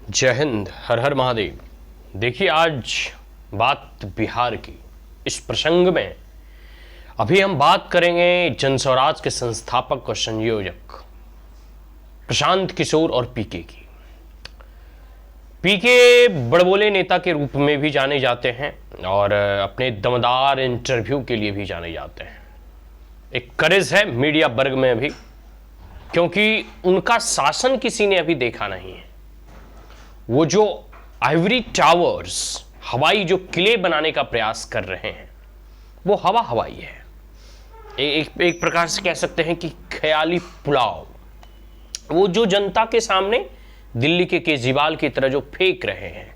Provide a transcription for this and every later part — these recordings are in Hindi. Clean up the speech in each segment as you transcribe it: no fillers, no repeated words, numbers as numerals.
जय हिंद, हर हर महादेव। देखिए, आज बात बिहार की। इस प्रसंग में अभी हम बात करेंगे जनस्वराज के संस्थापक और संयोजक प्रशांत किशोर और पीके की। पीके बड़बोले नेता के रूप में भी जाने जाते हैं और अपने दमदार इंटरव्यू के लिए भी जाने जाते हैं। एक करेज है मीडिया वर्ग में अभी, क्योंकि उनका शासन किसी ने अभी देखा नहीं है। वो जो आइवरी टावर्स, हवाई जो किले बनाने का प्रयास कर रहे हैं, वो हवाई है। एक प्रकार से कह सकते हैं कि ख्याली पुलाव। वो जो जनता के सामने दिल्ली के केजरीवाल की तरह जो फेंक रहे हैं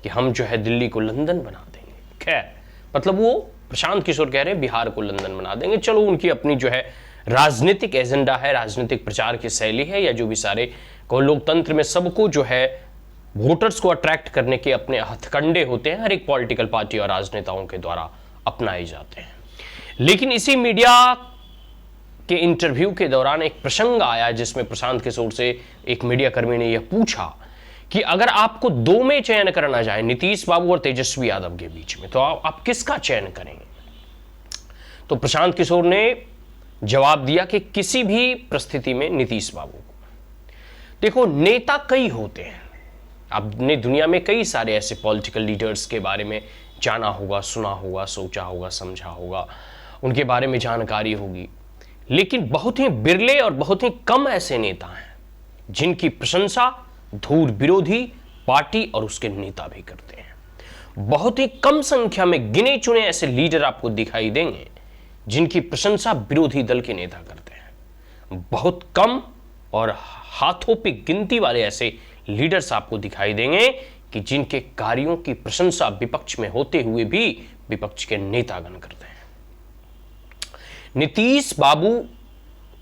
कि हम जो है दिल्ली को लंदन बना देंगे। खैर, मतलब वो प्रशांत किशोर कह रहे हैं बिहार को लंदन बना देंगे। चलो, उनकी अपनी जो है राजनीतिक एजेंडा है, राजनीतिक प्रचार की शैली है, या जो भी सारे को लोकतंत्र में सबको जो है वोटर्स को अट्रैक्ट करने के अपने हथकंडे होते हैं, हर एक पॉलिटिकल पार्टी और राजनेताओं के द्वारा अपनाए जाते हैं। लेकिन इसी मीडिया के इंटरव्यू के दौरान एक प्रसंग आया जिसमें प्रशांत किशोर से एक मीडिया कर्मी ने यह पूछा कि अगर आपको दो में चयन करना जाए, नीतीश बाबू और तेजस्वी यादव के बीच में, तो आप किसका चयन करेंगे? तो प्रशांत किशोर ने जवाब दिया कि किसी भी परिस्थिति में नीतीश बाबू को। देखो, नेता कई होते हैं। आपने दुनिया में कई सारे ऐसे पॉलिटिकल लीडर्स के बारे में जाना होगा, सुना होगा, सोचा होगा, समझा होगा, उनके बारे में जानकारी होगी। लेकिन बहुत ही बिरले और बहुत ही कम ऐसे नेता हैं जिनकी प्रशंसा धूर विरोधी पार्टी और उसके नेता भी करते हैं। बहुत ही कम संख्या में गिने चुने ऐसे लीडर आपको दिखाई देंगे जिनकी प्रशंसा विरोधी दल के नेता करते हैं। बहुत कम और हाथों पे गिनती वाले ऐसे लीडर्स आपको दिखाई देंगे कि जिनके कार्यों की प्रशंसा विपक्ष में होते हुए भी विपक्ष के नेतागण करते हैं। नीतीश बाबू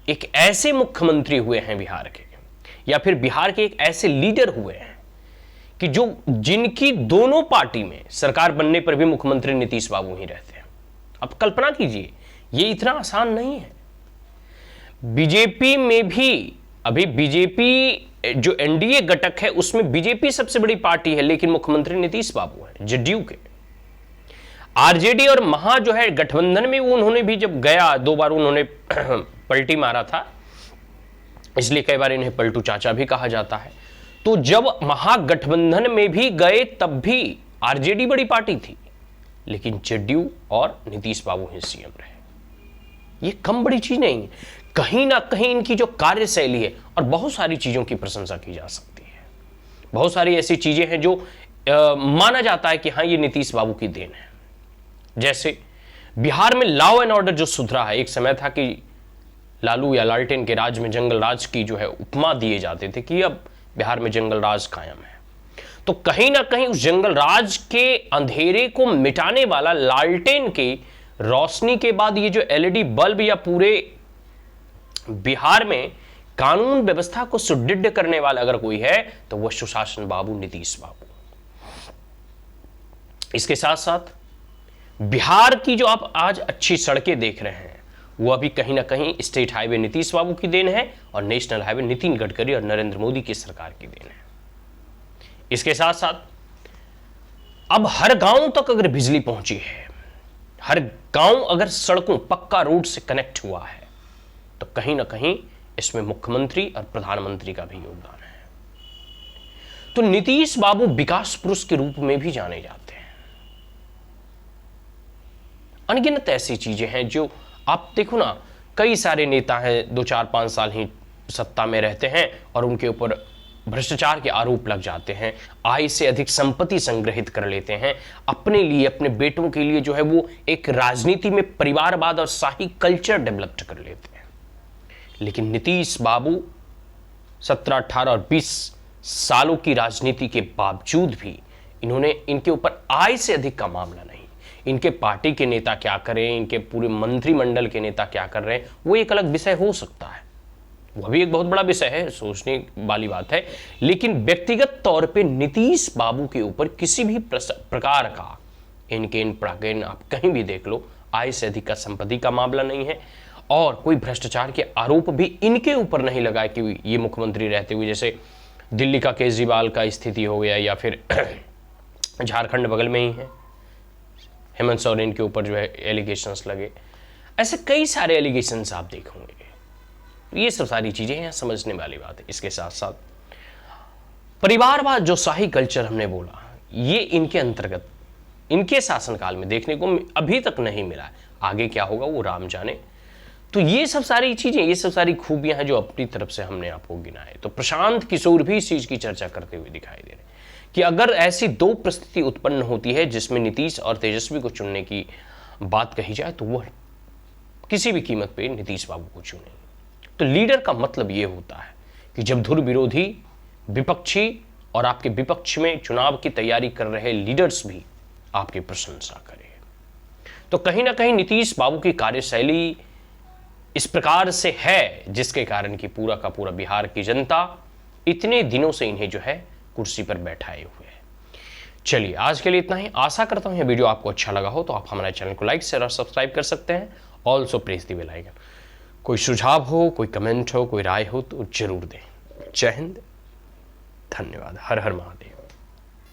एक ऐसे मुख्यमंत्री हुए हैं बिहार के, या फिर बिहार के एक ऐसे लीडर हुए हैं कि जिनकी दोनों पार्टी में सरकार बनने पर भी मुख्यमंत्री नीतीश बाबू ही रहते हैं। अब कल्पना कीजिए, ये इतना आसान नहीं है। बीजेपी में भी अभी बीजेपी जो एनडीए घटक है उसमें बीजेपी सबसे बड़ी पार्टी है, लेकिन मुख्यमंत्री नीतीश बाबू हैं जदयू के। आरजेडी और महा जो है गठबंधन में, उन्होंने भी जब गया 2 बार उन्होंने पलटी मारा था, इसलिए कई बार इन्हें पलटू चाचा भी कहा जाता है। तो जब महागठबंधन में भी गए तब भी आरजेडी बड़ी पार्टी थी, लेकिन जदयू और नीतीश बाबू ही सीएम रहे। ये कम बड़ी चीज नहीं है। कहीं ना कहीं इनकी जो कार्यशैली है, और बहुत सारी चीजों की प्रशंसा की जा सकती है। बहुत सारी ऐसी चीजें हैं जो माना जाता है कि हाँ, ये नीतीश बाबू की देन है। जैसे बिहार में लॉ एंड ऑर्डर जो सुधरा है। एक समय था कि लालू या लालटेन के राज में जंगल राज की जो है उपमा दिए जाते थे कि अब बिहार में जंगल राज कायम है। तो कहीं ना कहीं उस जंगल राज के अंधेरे को मिटाने वाला लालटेन की रोशनी के बाद ये जो एलईडी बल्ब, या पूरे बिहार में कानून व्यवस्था को सुदृढ़ करने वाला अगर कोई है तो वह सुशासन बाबू नीतीश बाबू। इसके साथ साथ बिहार की जो आप आज अच्छी सड़कें देख रहे हैं, वो अभी कहीं ना कहीं स्टेट हाईवे नीतीश बाबू की देन है और नेशनल हाईवे नितिन गडकरी और नरेंद्र मोदी की सरकार की देन है। इसके साथ साथ अब हर गांव तक अगर बिजली पहुंची है, हर गांव अगर सड़कों पक्का रोड से कनेक्ट हुआ है, तो कहीं ना कहीं इसमें मुख्यमंत्री और प्रधानमंत्री का भी योगदान है। तो नीतीश बाबू विकास पुरुष के रूप में भी जाने जाते हैं। अनगिनत ऐसी चीजें हैं जो आप देखो ना, कई सारे नेता हैं 2, 4, 5 साल ही सत्ता में रहते हैं और उनके ऊपर भ्रष्टाचार के आरोप लग जाते हैं, आय से अधिक संपत्ति संग्रहित कर लेते हैं अपने लिए, अपने बेटों के लिए जो है वो एक राजनीति में परिवारवाद और शाही कल्चर डेवलप कर लेते हैं। लेकिन नीतीश बाबू 17, 18 और 20 सालों की राजनीति के बावजूद भी इनके ऊपर आय से अधिक का मामला नहीं। इनके पार्टी के नेता क्या करें, इनके पूरे मंत्रिमंडल के नेता क्या कर रहे हैं, वो एक अलग विषय हो सकता है, वह भी एक बहुत बड़ा विषय है, सोचने वाली बात है। लेकिन व्यक्तिगत तौर पे नीतीश बाबू के ऊपर किसी भी प्रकार का इन आप कहीं भी देख लो, आय से अधिक का संपत्ति का मामला नहीं है और कोई भ्रष्टाचार के आरोप भी इनके ऊपर नहीं लगाए कि ये मुख्यमंत्री रहते हुए, जैसे दिल्ली का केजरीवाल का स्थिति हो गया, या फिर झारखंड बगल में ही है, हेमंत सोरेन के ऊपर जो है एलिगेशंस लगे, ऐसे कई सारे एलिगेशंस आप देखोगे। ये सब सारी चीज़ें हैं, समझने वाली बात है। इसके साथ साथ परिवारवाद जो शाही कल्चर हमने बोला, ये इनके अंतर्गत इनके शासनकाल में देखने को अभी तक नहीं मिला है। आगे क्या होगा वो राम जाने। तो ये सब सारी चीज़ें, ये सब सारी खूबियां हैं जो अपनी तरफ से हमने आपको गिनाए। तो प्रशांत किशोर भी इस चीज़ की चर्चा करते हुए दिखाई दे रहे हैं कि अगर ऐसी दो परिस्थिति उत्पन्न होती है जिसमें नीतीश और तेजस्वी को चुनने की बात कही जाए, तो वह किसी भी कीमत पे नीतीश बाबू को चुने। तो लीडर का मतलब ये होता है कि जब धुर विरोधी, विपक्षी और आपके विपक्ष में चुनाव की तैयारी कर रहे लीडर्स भी आपकी प्रशंसा करें। तो कहीं ना कहीं नीतीश बाबू की कार्यशैली इस प्रकार से है जिसके कारण कि पूरा का पूरा बिहार की जनता इतने दिनों से इन्हें जो है कुर्सी पर बैठाए हुए है। चलिए आज के लिए इतना ही। आशा करता हूं यह वीडियो आपको अच्छा लगा हो, तो आप हमारे चैनल को लाइक शेयर और सब्सक्राइब कर सकते हैं। Also press the bell icon. कोई सुझाव हो, कोई कमेंट हो, कोई राय हो तो जरूर दें। जय हिंद, धन्यवाद। हर हर महादेव।